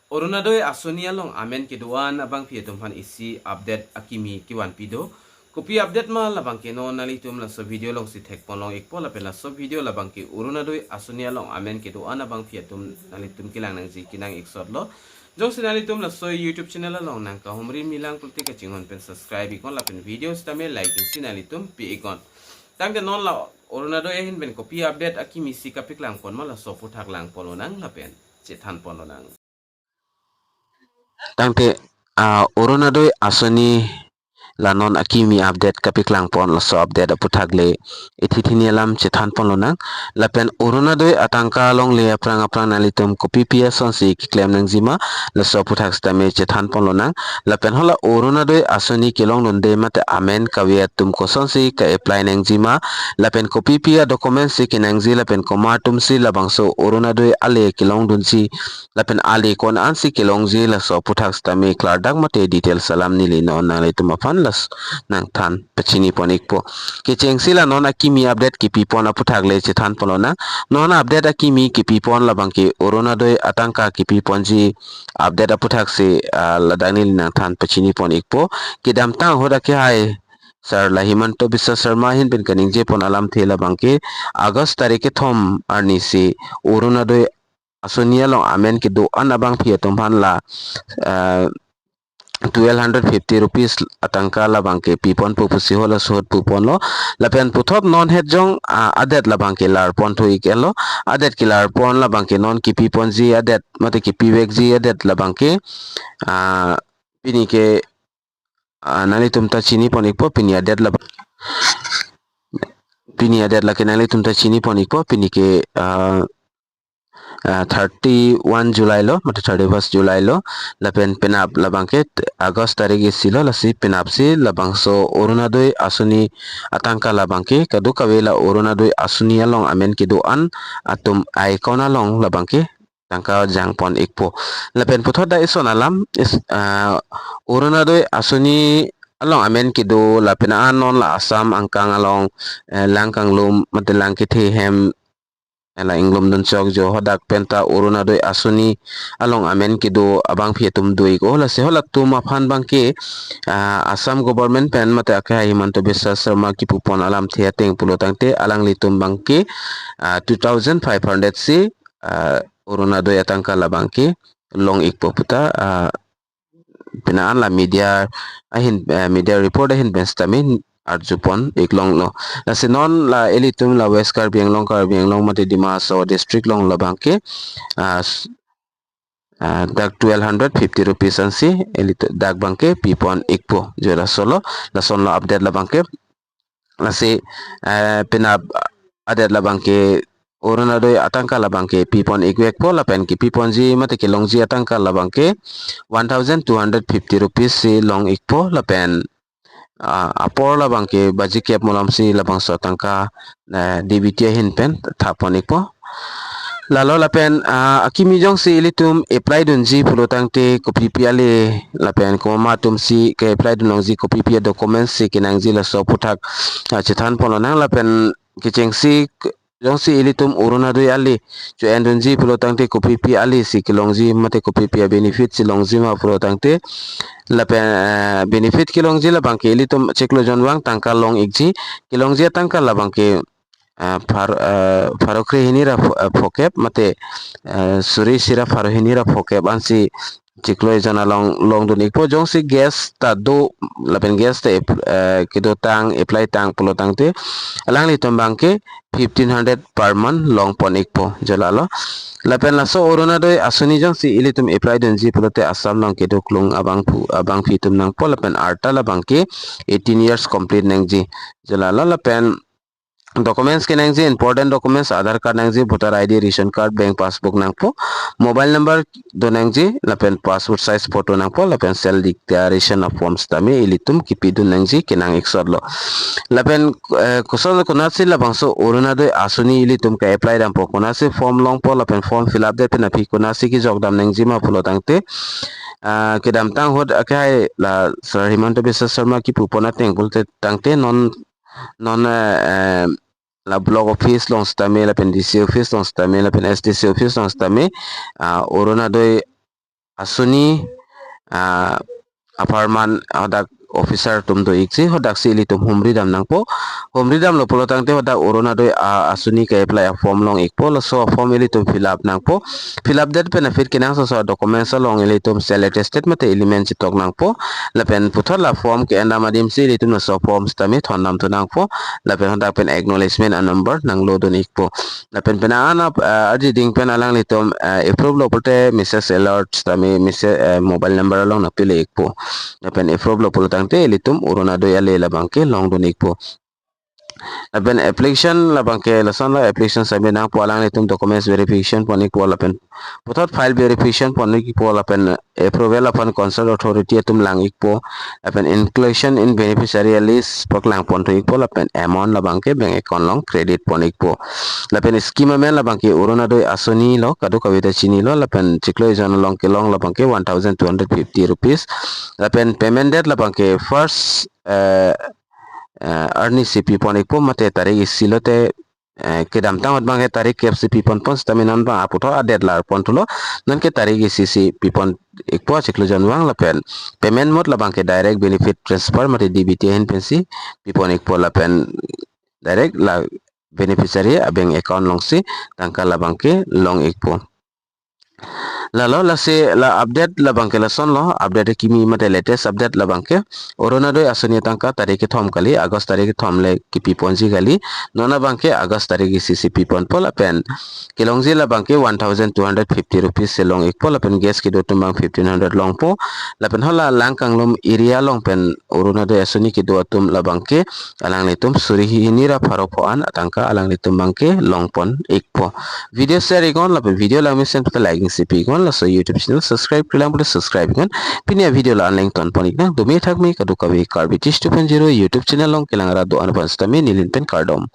Orunadoi asonia long amen kiduan abang pietumhan isi update akimi kiwan pido. Kopi update ma labang ke no nalitum la so video long si tek pon long ikpo la pela so video labang ke orunadoi asonia long amen kiduan abang pietum nalitum kilang nang ji kinang iksot lo. Jong sinalitum la so YouTube channel la long nang ka humri milang kulti ka chingon pen subscribe ikon la pen videos tame liking sinalitum pi ikon. Tang ke non la orunadoi hin ben kopi update akimi si kapik lang pon ma la so putak lang polonang la pen cethan polonang. Tangte Oronadoi asoni lanon akimi update kapiklang pon so update aputhagle ithithini alam chethan pon lonang lapen Oronadoi atangka long le aprang nalitum kopi pia sonsi claim nang jima so puthak stame chethan pon lonang lapen hola Oronadoi asoni kelong nonde mate amen kawiat tum ko sonsi ka apply nang jima lapen kopi pia document si kinang ji lapen koma tum si labang so Oronadoi ale kelong dunsi lapen ali kon ansi kelong ji la so puthak stame klardak mate detail salam nili no nalitum afan nang than pachini ponik po kecheng sila non akimi update ki pipon aputhagle che than polona non update akimi ki pipon labang ki Oronadoi atangka ki pipon ji update aputhak se ladani nang than pachini ponik po kidam tang hoda ke hai Sir Lahimanto Biswa Sharma hin bin kaning je pon alam thela bangke August tarike thom arni se Oronadoi asonia long amen ki do anabang phia tomhan la 1250 rupees atangka la bangke pipon pupusi hola suhot pupon lo lapen puthop non het jong adet la bangke lar pon thui kelo adet ki lar pon la bangke non ki pipon ji adet mate ki piwek ji adet la bangke pini ke nani tumta chini ponik po pini adet la ke nani tumta chini ponik po pini ke 31 July lo mate 31 July lo lapen penap labangke August tarik isilo lasi penap si labang so Oronadoi asuni atangka labangke kadu kawela Oronadoi asuni along amen kidoan atum aikona long labangke tangka jangpon ikpo lapen puthoda ison alam is Oronadoi asuni along amen kido lapena anon la asam angkang along langkang lum mate langkite hem ela inglom don chok jo hodak penta Oronadoi asuni along amen kido abang phietum dui ko la se hola tum afan bangke Assam government pen mate akha Himanto Biswa Sharma ki pupon alam thia teng pulotangte alang litum bangke 2500 si Oronadoi atangka la bangke long ikpo puta pinaan la media media report ahin benstamin arjupon iklong lo la sinon la elitum la west Karbi Anglong mate Dimaso district long la bangke dag 1250 rupees ansi elit dag bangke pipon ikpo jora solo la son lo update la bangke la si pinab adet la bangke Oronadoi atangka la bangke pipon ikwek po la pen ki pipon ji mate ki long ji atangka la bangke 1250 rupees si long ikpo la pen apor la bangke baji kep molam si labang so tangka DBT hin pen thapon ikpo lalo lapen akimi jong si ilitum apply dun ji pulotang te kopi piale lapen ko matum si ke apply dun ji kopi pia documents si kinang ji la so putak chethan polonang lapen kicheng si jong si ilitum Oronadoi ali jo endun ji pulotang te kopi pia ali si kilong ji mate kopi pia benefit si long ji ma pulotang te lapen benefit kilong ji la bangke ilitum cheklo jonwang tangka long ikji kilong ji tangka la bangke farokre hinira fokep mate suri sira faro hinira fokep ansi chiklo jana long do nikpo jong si gas ta do lapen gas te kido tang apply tang pulo tang te alang li tombangke 1500 per month long ponikpo jalalo lapen laso Oronadoi asuni jong si ilitum apply den ji pulo te asam long kido klung abang fitum nang po lapen arta labangke 18 years complete nang ji jalalo lapen documents ke nang ji important documents Aadhaar card nang ji voter ID ration card bank passbook nang po mobile number do nang ji lapen passport size photo nang po lapen self declaration of forms tami ilitum kipidu nang ji kinang iksor lo lapen kusol kunasi labang so Oronadoi asuni ilitum ka apply dam po kunasi form long po lapen form fill up de penapi kunasi ki jogdam nang ji ma pulo tangte kedam tang hod akai la Sir Himanto Biswa Sharma ki pupona tengpul te tangte non la block office long stame la pen DC office long stame la pen SDC office long stame Oronadoi asuni aparman hodak officer tum do iksi hodak sili tum humri dam nangpo humri dam lo polo tangte hodak Orunodoi asuni ke apply form long ikpo lo so form ili tum fill up nangpo fill up that benefit kinang so documents long ili tum select state mate element chitok nangpo lapen puthor la form ke enda madim si ili tum so form stami thon nam tu nangpo lapen hodak pen acknowledgement a number nang lo don ikpo lapen pen ana arji ding pen alang li tum approve lo pote message alert stami message mobile number long na pile ikpo lapen approve lo polo tangte ili tum Orunodoi ale la bangke long don ikpo lapen application la bangke lason la application sabi nang po alang itum documents verification ponik po lapen putot file verification ponik po lapen approval upon concerned authority atum lang ikpo lapen inclusion in beneficiary list pok lang ponto ikpo lapen amount la bangke bank account long credit ponik po lapen scheme men la bangke Orunodoi asuni lo kadu kawita chini lo lapen chiklo ijon long ke long la bangke 1250 rupees lapen payment date la bangke first arni CP ponik po mate tarik isilote kedam tang bang ke tarik ke CP pon staminan ba aputo adet lar pon tulo nan ke tarik isi pipon ikpo chiklo janwang lapen payment mode labang ke direct benefit transfer mate DBT hen pensi pipon ikpo lapen direct la beneficiary abeng account long si tangka labang ke long ikpo lalo lase la update la bangke la son lo update kimi mate latest update la bangke Orunodoi asuni tangka tarik thom kali August tarik thom le kipi ponji kali nona bangke August tarik CCP pon pola pen kilongji la bangke 1250 rupees selong ik pola pen gas ki do tumbang 1500 long po la pen hola langkang lom area long pen Orunodoi asuni ki do tum la bangke alang litum surihi nira paropoan tangka alang litum bangke long pon ik po video share ikon la pen video lang mesen pata liking CP ikon la so YouTube channel subscribe kailang boleh subscribe kan pinia video la online ton ponik na dumi thak mi kadu kawi karbi 2.0 YouTube channel long kailang ra do anpan stami nilin pen kardom